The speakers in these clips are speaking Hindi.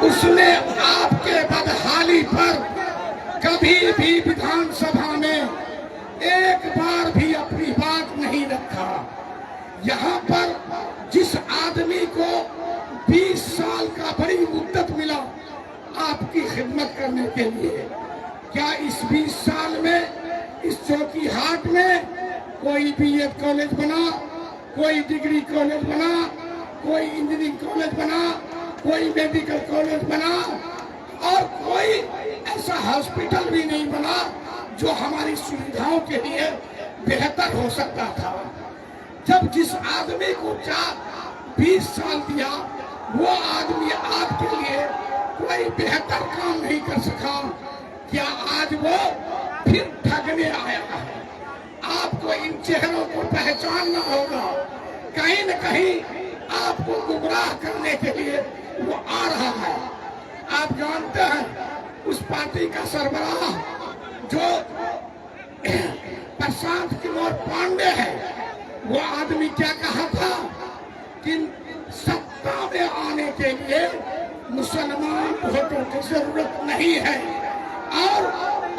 उसने आपके बदहाली पर कभी भी विधानसभा में एक बार भी अपनी बात नहीं रखा। यहाँ पर जिस आदमी को 20 साल का बड़ी मुद्दत मिला आपकी खिदमत करने के लिए, क्या इस 20 साल में इस चौकीहाट में कोई बीएड कॉलेज बना, कोई डिग्री कॉलेज बना, कोई इंजीनियरिंग कॉलेज बना, कोई मेडिकल कॉलेज बना और कोई ऐसा हॉस्पिटल भी नहीं बना जो हमारी सुविधाओं के लिए बेहतर हो सकता था। जब जिस आदमी को 20 साल दिया वो आदमी आपके लिए कोई बेहतर काम नहीं कर सका, क्या आज वो फिर ठगने आया है? आपको इन चेहरों को पहचानना होगा। कहीं न कहीं आपको गुमराह करने के लिए वो आ रहा है। आप जानते हैं उस पार्टी का सरबराह जो प्रशांत किशोर पांडे है, वो आदमी क्या कहा था कि सत्ता में आने के लिए मुसलमान वोटों की जरूरत नहीं है। और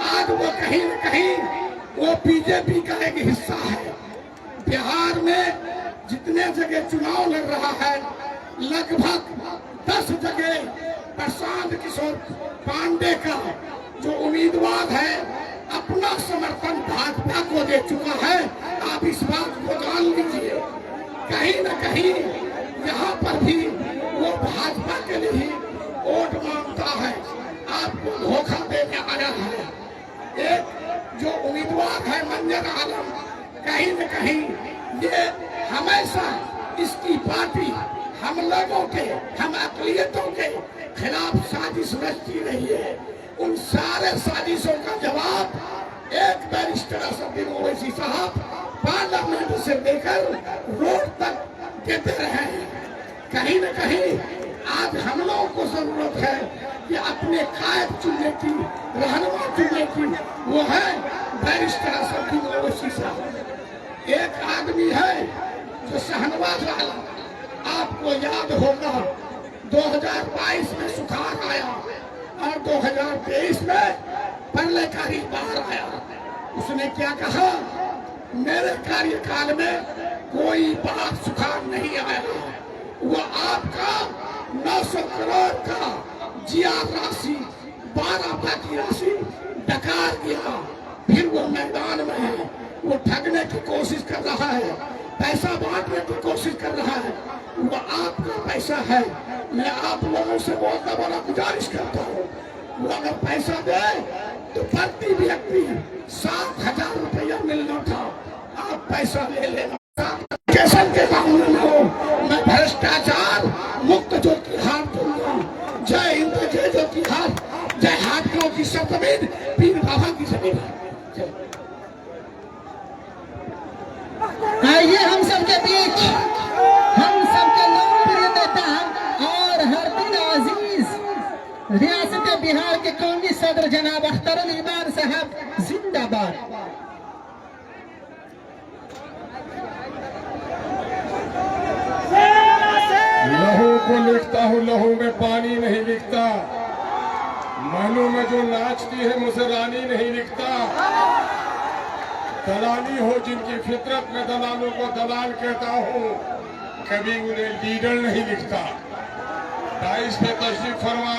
आज वो कहीं न कहीं वो बीजेपी का एक हिस्सा है। बिहार में जितने जगह चुनाव लड़ रहा है लगभग 10 जगह प्रशांत किशोर पांडे का जो उम्मीदवार है अपना समर्थन भाजपा को दे चुका है। आप इस बात को जान लीजिए। कहीं न कहीं यहाँ पर भी वो भाजपा के लिए वोट मांगता है, आपको धोखा देने आया है। एक जो उम्मीदवार है मंजर आलम, कहीं न कहीं ये हमेशा इसकी पार्टी हम लोगों के, हम अक़लियतों के खिलाफ साजिश रचती रही है। उन सारे साजिशों का जवाब एक बैरिस्टर असदुद्दीन ओवैसी साहब पार्लियामेंट से लेकर रोड तक देते रहे हैं। कहीं न कहीं आज हम लोगों को जरूरत है कि अपने कायद चुनने की, रहनुमा चुनने की, वो है बैरिस्टर असदुद्दीन ओवैसी साहब। एक आदमी है जो शाहनवाज आलम, आपको याद होगा 2022 में सुखाड़ आया और 2023 में प्रलयकारी बाढ़ आया। उसने क्या कहा, मेरे कार्यकाल में कोई बाढ़ सुखाड़ नहीं आया। वो आपका 900 करोड़ का जीआर राशि 12 की राशि डकार गया। फिर वो मैदान में है, वो ठगने की कोशिश कर रहा है, पैसा बांटने की कोशिश कर रहा है। वो आपका पैसा है। मैं आप लोगों से बहुत बड़ा गुजारिश करता हूँ, वो अगर पैसा दे तो प्रति व्यक्ति 7,000 रुपया मिलना था। आप पैसा ले लेना। कैसन के कानून हो, मैं भ्रष्टाचार मुक्त जोकीहाट दूंगा। जय हिंद, जय जोकीहाट, जय हाथियों की सरजमीन, पीर बाबा की जमीन। आइए हम सबके बीच हम सबके लोकप्रिय नेता और हर दिन अजीज रियासत बिहार के कौमी सदर जनाब अख्तरुल ईमान साहब जिंदाबाद। लहू को लिखता हूँ, लहू में पानी नहीं लिखता। महलों में जो नाचती है मुझे रानी नहीं लिखता। दलाली हो जिनकी फितरत में दलालों को दलाल कहता हूँ, कभी उन्हें लीडर नहीं लिखता। 22 पे तशरीफ फरमा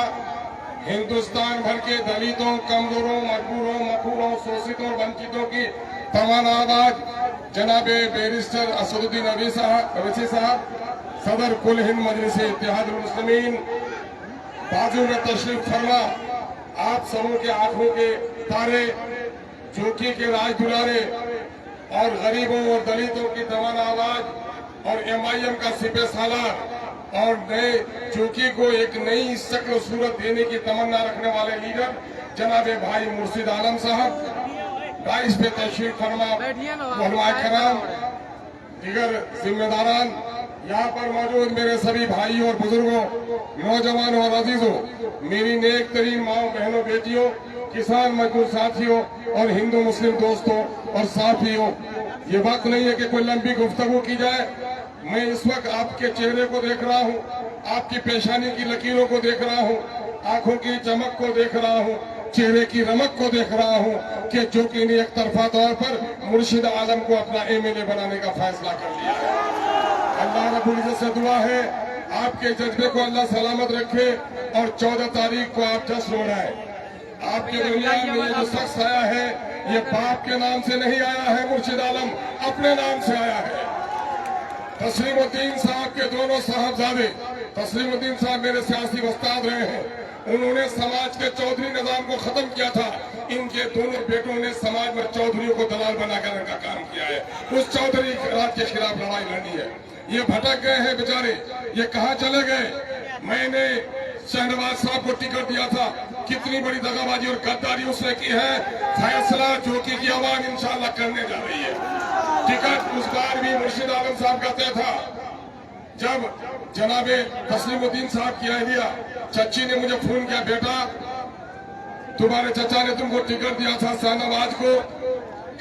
हिंदुस्तान भर के दलितों, कमजोरों, मजबूरों, मखूरों, शोषितों और वंचितों की तमाम आवाज जनाबे बैरिस्टर असदुद्दीन ओवैसी साहब, सदर कुल हिंद मजलिस इत्तेहादुल मुस्लिमीन बाजू में तशरीफ फरमा। आप सबों के आंखों के तारे, जोकी के राज दुलारे और गरीबों और दलितों की तमाम आवाज और MIM का सिपह सालार और नए जोकी को एक नई शक्ल सूरत देने की तमन्ना रखने वाले लीडर जनाबे भाई मुर्शिद आलम साहब, 22 पे तशरीफ फरमा उलमाए कराम, दीगर जिम्मेदारान, यहाँ पर मौजूद मेरे सभी भाइयों और बुजुर्गों, नौजवानों और अजीजों, मेरी नेक तरीन माओ, बहनों, बेटियों, किसान मजदूर साथियों और हिंदू मुस्लिम दोस्तों और साथियों, ये वक्त नहीं है कि कोई लंबी गुफ्तगू की जाए। मैं इस वक्त आपके चेहरे को देख रहा हूँ, आपकी पेशानी की लकीरों को देख रहा हूँ आंखों की चमक को देख रहा हूँ, चेहरे की रमक को देख रहा हूँ कि जोकी ने एक तरफा तौर पर मुर्शिद आलम को अपना एमएलए बनाने का फैसला कर लिया है। अल्लाह रब्बुल इज्जत से दुआ है आपके जज्बे को अल्लाह सलामत रखे और 14 तारीख को आप जश्न मनाएं। आपके दरमियान में ये जो शख्स आया है, ये बाप के नाम से नहीं आया है, मुर्शिद आलम अपने नाम से आया है। तस्लीमुद्दीन साहब के दोनों साहबजादे, तस्लीमुद्दीन साहब मेरे सियासी उस्ताद रहे हैं, उन्होंने समाज के चौधरी निजाम को खत्म किया था। इनके दोनों बेटों ने समाज में चौधरियों को दलाल बनाकर का काम किया है। उस चौधरी राज के खिलाफ लड़ाई लड़नी है। ये भटक गए हैं बेचारे, ये कहाँ चले गए? मैंने शहनवाज साहब को टिकट दिया था, कितनी बड़ी दगाबाजी और गद्दारी उसने की है। फैसला जोकी की आवाम इंशाल्लाह करने जा रही है। टिकट उस बार भी मुर्शिद आलम साहब का तय था। जब जनाबे तस्लीमुद्दीन साहब की अहलिया चच्ची ने मुझे फोन किया, बेटा तुम्हारे चचा ने तुमको टिकट दिया था, शहनवाज को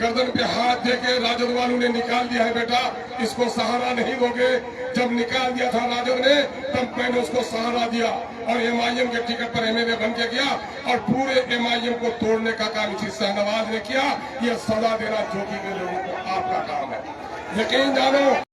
गर्दन पे हाथ देके राजद वालों ने निकाल दिया है, बेटा इसको सहारा नहीं दोगे। जब निकाल दिया था राजद ने, तब मैंने उसको सहारा दिया और एमआईएम के टिकट पर एमएलए बन के गया और पूरे एमआईएम को तोड़ने का काम इसी शहनवाज ने किया। ये सजा देना जोकी के लोगों को आपका काम है, यकीन जानो।